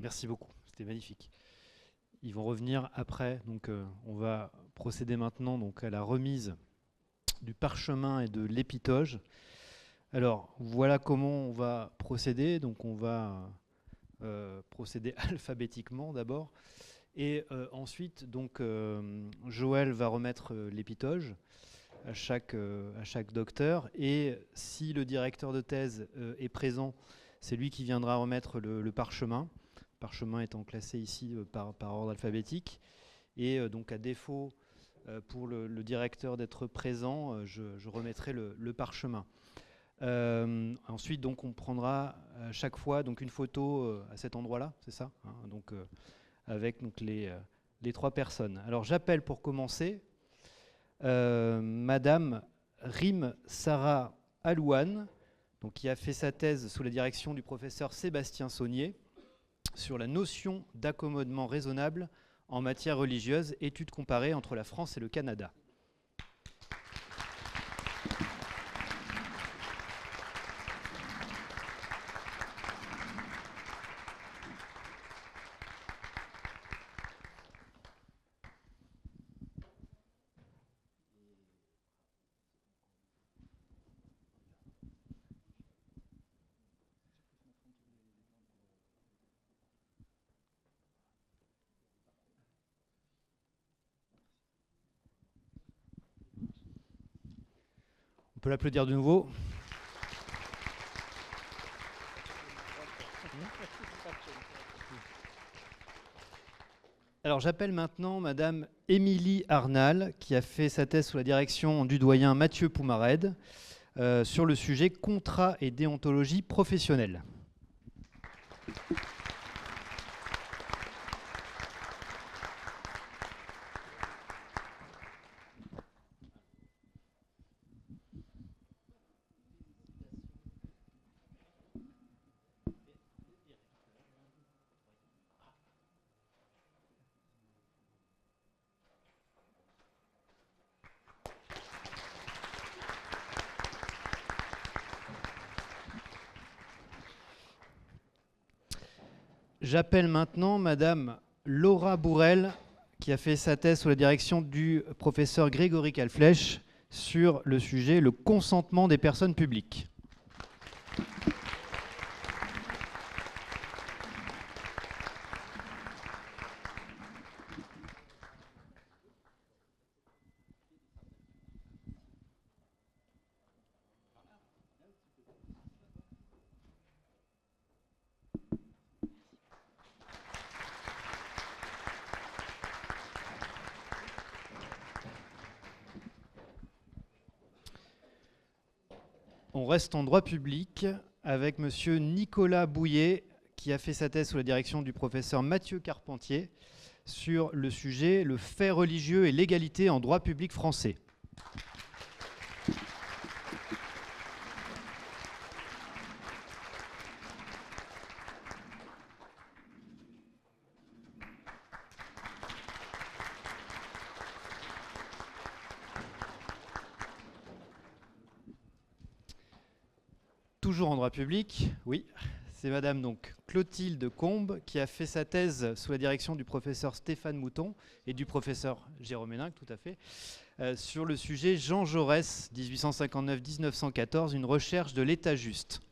Merci beaucoup, c'était magnifique. Ils vont revenir après, donc on va procéder maintenant donc, à la remise du parchemin et de l'épitoge. Alors, voilà comment on va procéder. Donc, on va procéder alphabétiquement d'abord. Et ensuite, donc, Joël va remettre l'épitoge à chaque docteur. Et si le directeur de thèse est présent, c'est lui qui viendra remettre le parchemin. Le parchemin étant classé ici par ordre alphabétique. Et donc, à défaut pour le directeur d'être présent, je remettrai le parchemin. Ensuite, donc, on prendra à chaque fois donc, une photo à cet endroit-là, c'est ça, hein, donc, avec donc, les 3 personnes. Alors, j'appelle pour commencer Madame Rim Sarah Alouane, donc, qui a fait sa thèse sous la direction du professeur Sébastien Saunier sur la notion d'accommodement raisonnable en matière religieuse, études comparées entre la France et le Canada. On peut l'applaudir de nouveau. Alors j'appelle maintenant Madame Émilie Arnal, qui a fait sa thèse sous la direction du doyen Mathieu Poumared, sur le sujet contrat et déontologie professionnelle. J'appelle maintenant Madame Laura Bourrel, qui a fait sa thèse sous la direction du professeur Grégory Calflèche sur le sujet le consentement des personnes publiques. On reste en droit public avec monsieur Nicolas Bouillet, qui a fait sa thèse sous la direction du professeur Mathieu Carpentier sur le sujet le fait religieux et l'égalité en droit public français. Toujours en droit public, oui, c'est Madame donc Clotilde Combe qui a fait sa thèse sous la direction du professeur Stéphane Mouton et du professeur Jérôme Héninck, tout à fait, sur le sujet Jean Jaurès, 1859-1914, une recherche de l'État juste.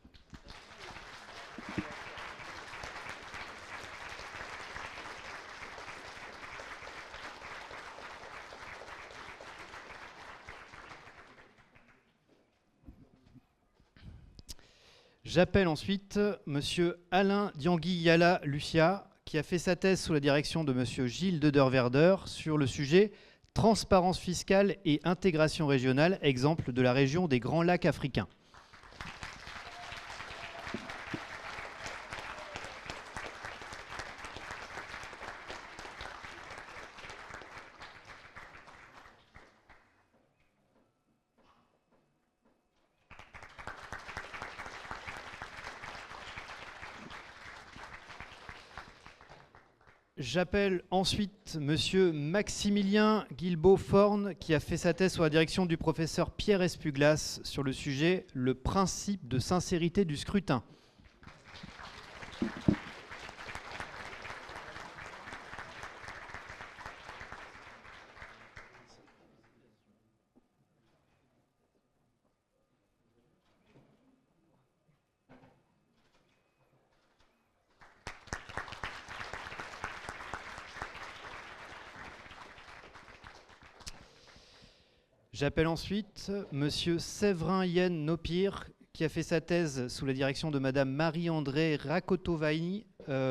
J'appelle ensuite monsieur Alain Diangui-Yala Lucia, qui a fait sa thèse sous la direction de monsieur Gilles Dederwerder sur le sujet transparence fiscale et intégration régionale, exemple de la région des Grands Lacs africains. J'appelle ensuite monsieur Maximilien Guilbault-Forne, qui a fait sa thèse sous la direction du professeur Pierre Espuglas sur le sujet le principe de sincérité du scrutin. J'appelle ensuite Monsieur Séverin Yen Nopir, qui a fait sa thèse sous la direction de Madame Marie-André Rakotovaini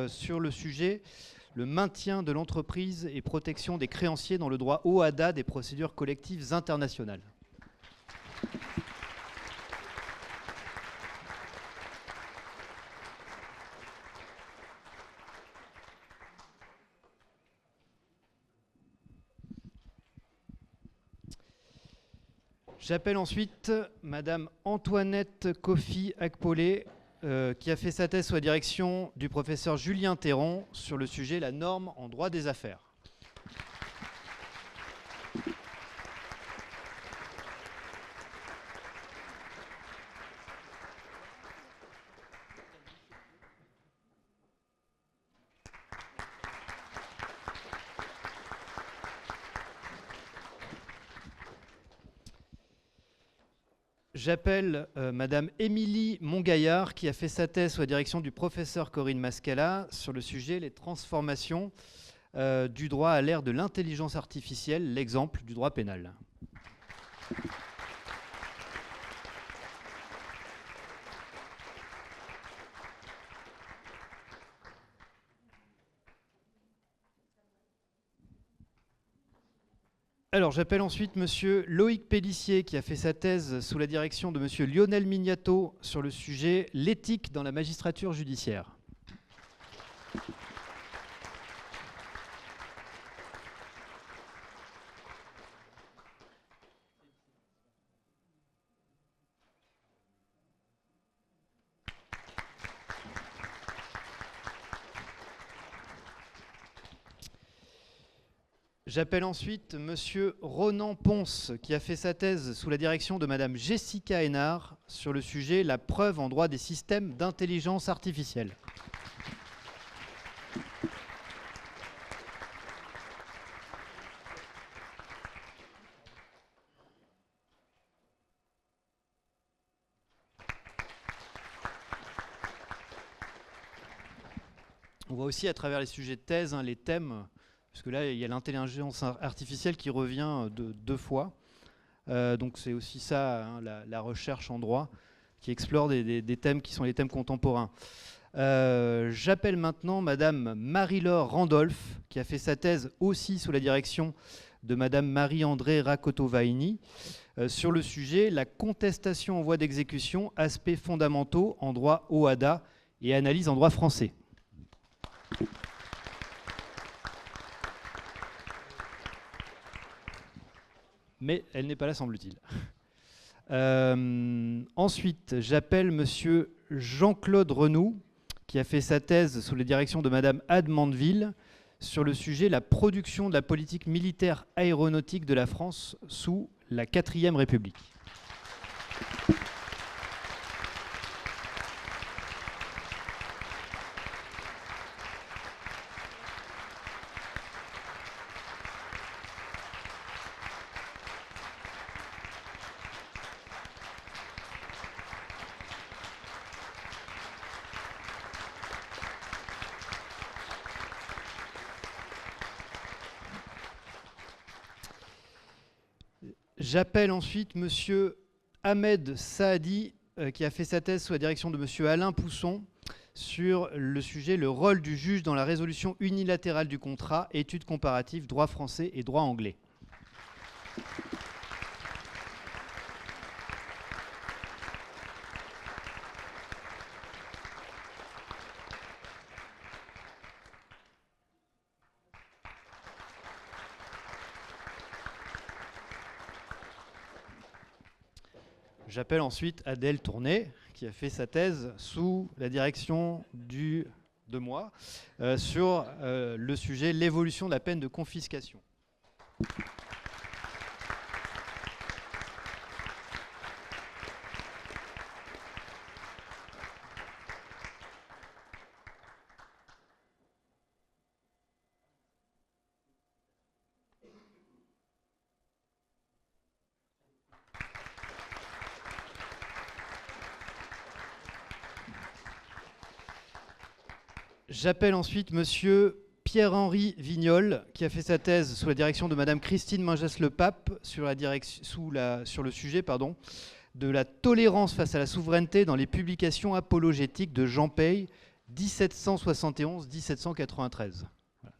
sur le sujet « Le maintien de l'entreprise et protection des créanciers dans le droit OHADA des procédures collectives internationales ». J'appelle ensuite Madame Antoinette Kofi Akpolé, qui a fait sa thèse sous la direction du professeur Julien Théron sur le sujet « La norme en droit des affaires ». J'appelle Madame Émilie Montgaillard, qui a fait sa thèse sous la direction du professeur Corinne Mascala sur le sujet « Les transformations du droit à l'ère de l'intelligence artificielle, l'exemple du droit pénal ». Alors, j'appelle ensuite Monsieur Loïc Pélissier, qui a fait sa thèse sous la direction de Monsieur Lionel Mignato sur le sujet « L'éthique dans la magistrature judiciaire ». J'appelle ensuite Monsieur Ronan Ponce, qui a fait sa thèse sous la direction de Madame Jessica Hénard sur le sujet « La preuve en droit des systèmes d'intelligence artificielle ». On voit aussi à travers les sujets de thèse, les thèmes. Parce que là, il y a l'intelligence artificielle qui revient deux fois. Donc c'est aussi ça, la recherche en droit, qui explore des thèmes qui sont les thèmes contemporains. J'appelle maintenant Madame Marie-Laure Randolph, qui a fait sa thèse aussi sous la direction de Madame Marie-André Rakotovaini, sur le sujet « La contestation en voie d'exécution, aspects fondamentaux en droit OHADA et analyse en droit français ». Mais elle n'est pas là, semble-t-il. Ensuite, j'appelle Monsieur Jean-Claude Renoux, qui a fait sa thèse sous la direction de Madame Anne Mandeville sur le sujet « La production de la politique militaire aéronautique de la France sous la 4e République ». J'appelle ensuite Monsieur Ahmed Saadi, qui a fait sa thèse sous la direction de Monsieur Alain Pousson sur le sujet « Le rôle du juge dans la résolution unilatérale du contrat, études comparatives, droit français et droit anglais ». J'appelle ensuite Adèle Tourné, qui a fait sa thèse sous la direction de moi, sur le sujet « L'évolution de la peine de confiscation ». J'appelle ensuite Monsieur Pierre-Henri Vignol, qui a fait sa thèse sous la direction de Madame Christine Mingès-Le-Pape sur le sujet de la tolérance face à la souveraineté dans les publications apologétiques de Jean Pey, 1771-1793. Voilà.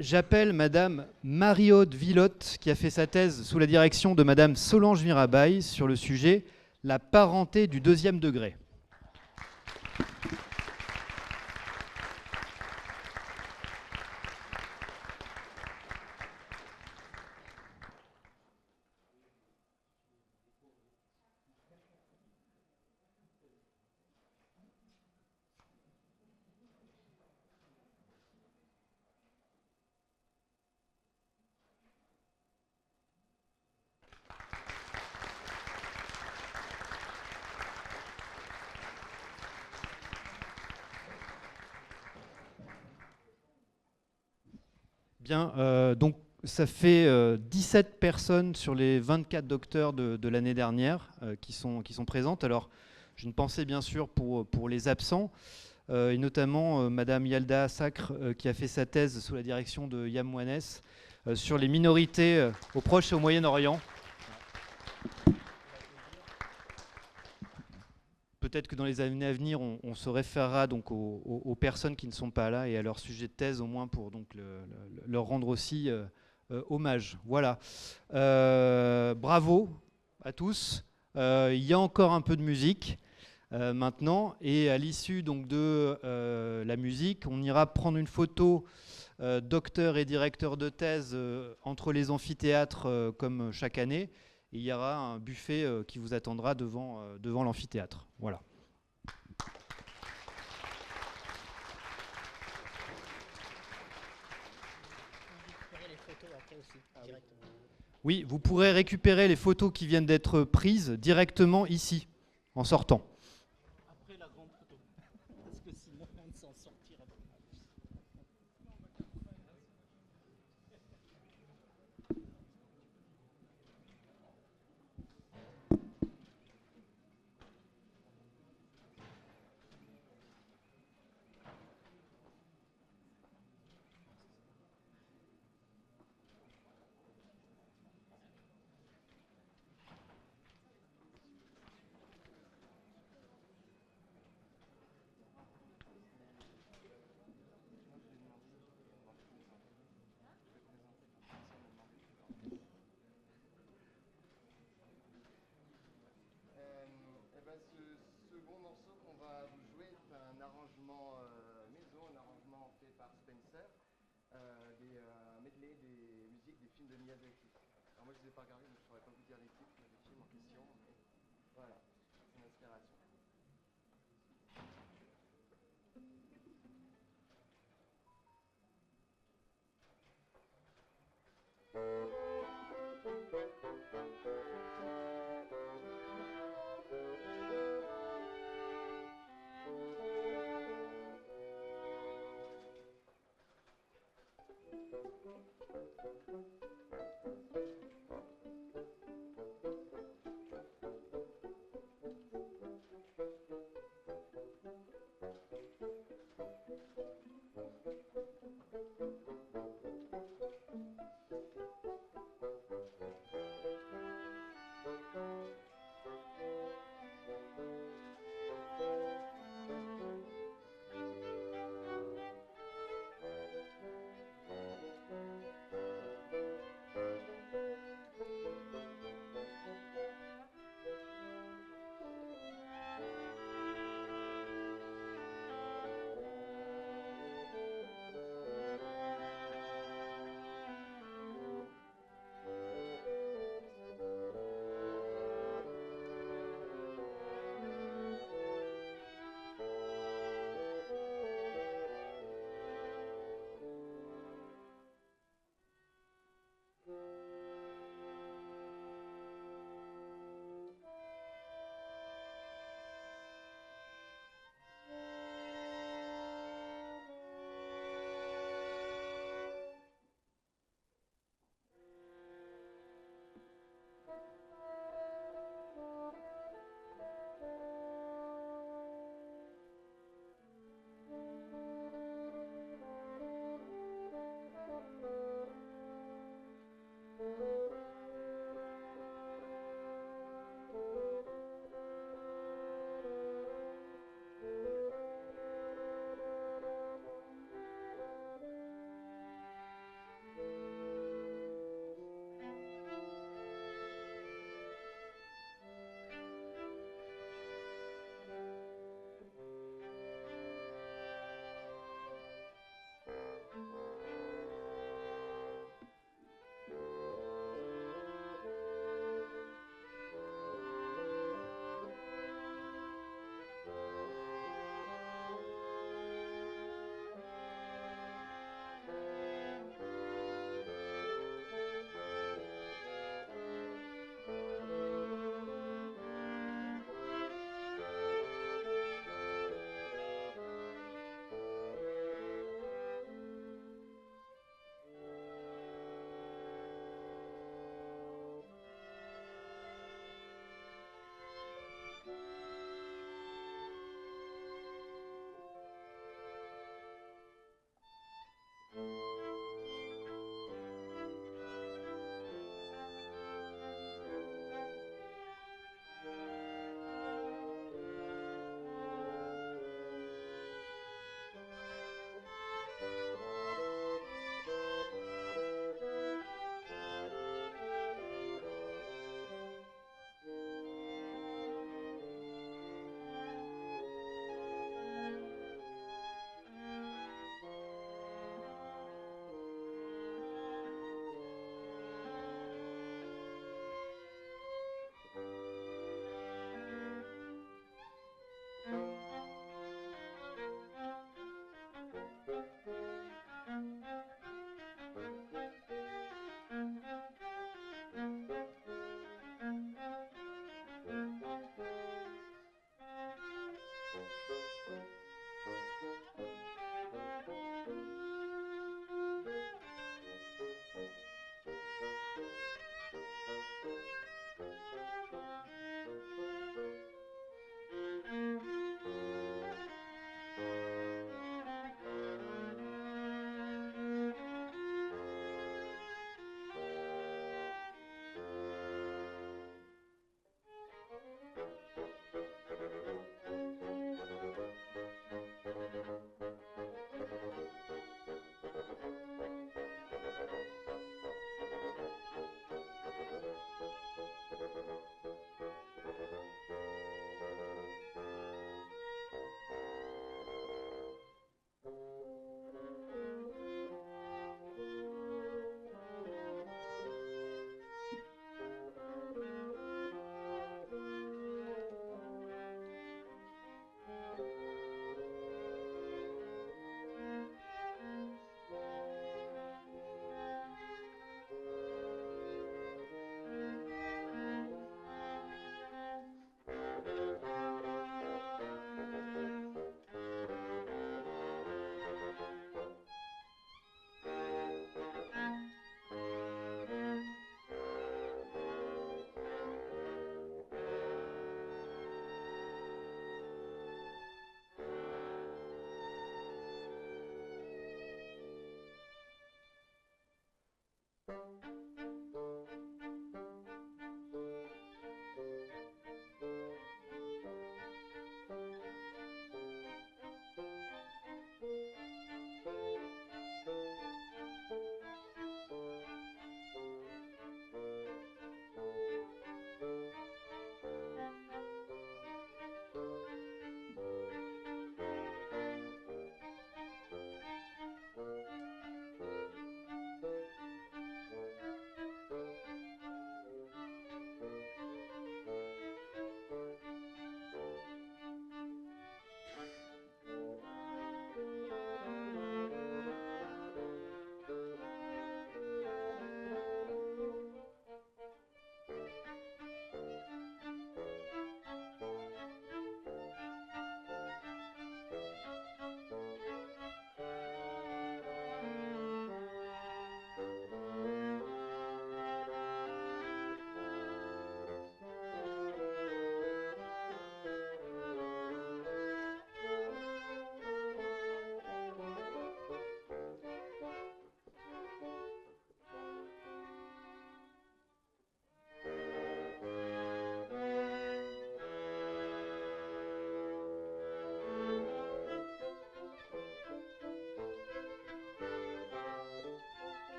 J'appelle Madame Marie-Aude Villotte, qui a fait sa thèse sous la direction de Madame Solange Mirabaille sur le sujet « La parenté du deuxième degré ». Bien, donc ça fait 17 personnes sur les 24 docteurs de l'année dernière qui sont présentes. Alors, j'ai une pensée bien sûr pour les absents, et notamment Madame Yalda Sacre qui a fait sa thèse sous la direction de Yam Mouanes sur les minorités au Proche et au Moyen-Orient. Peut-être que dans les années à venir, on se référera donc aux personnes qui ne sont pas là et à leur sujet de thèse, au moins pour donc leur rendre aussi hommage. Voilà. Bravo à tous. Il y a encore un peu de musique maintenant, et à l'issue donc de la musique, on ira prendre une photo docteur et directeur de thèse entre les amphithéâtres comme chaque année. Et il y aura un buffet qui vous attendra devant l'amphithéâtre. Voilà. Oui, vous pourrez récupérer les photos qui viennent d'être prises directement ici, en sortant. Après la grande photo, parce que sinon on ne s'en sortira pas. Ce second morceau qu'on va vous jouer est un arrangement maison, un arrangement fait par Spencer, un medley des musiques des films de Miyazaki. Alors moi je ne les ai pas regardés, donc je ne saurais pas vous dire les titres des films en question, mais voilà, c'est une inspiration.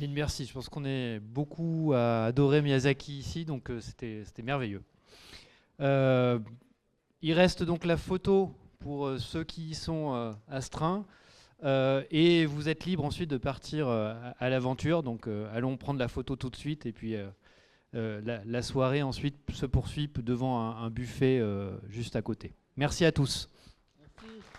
Mille merci. Je pense qu'on est beaucoup à adorer Miyazaki ici, donc c'était merveilleux. Il reste donc la photo pour ceux qui y sont astreints. Et vous êtes libre ensuite de partir à l'aventure. Donc allons prendre la photo tout de suite. Et puis la soirée ensuite se poursuit devant un buffet juste à côté. Merci à tous. Merci.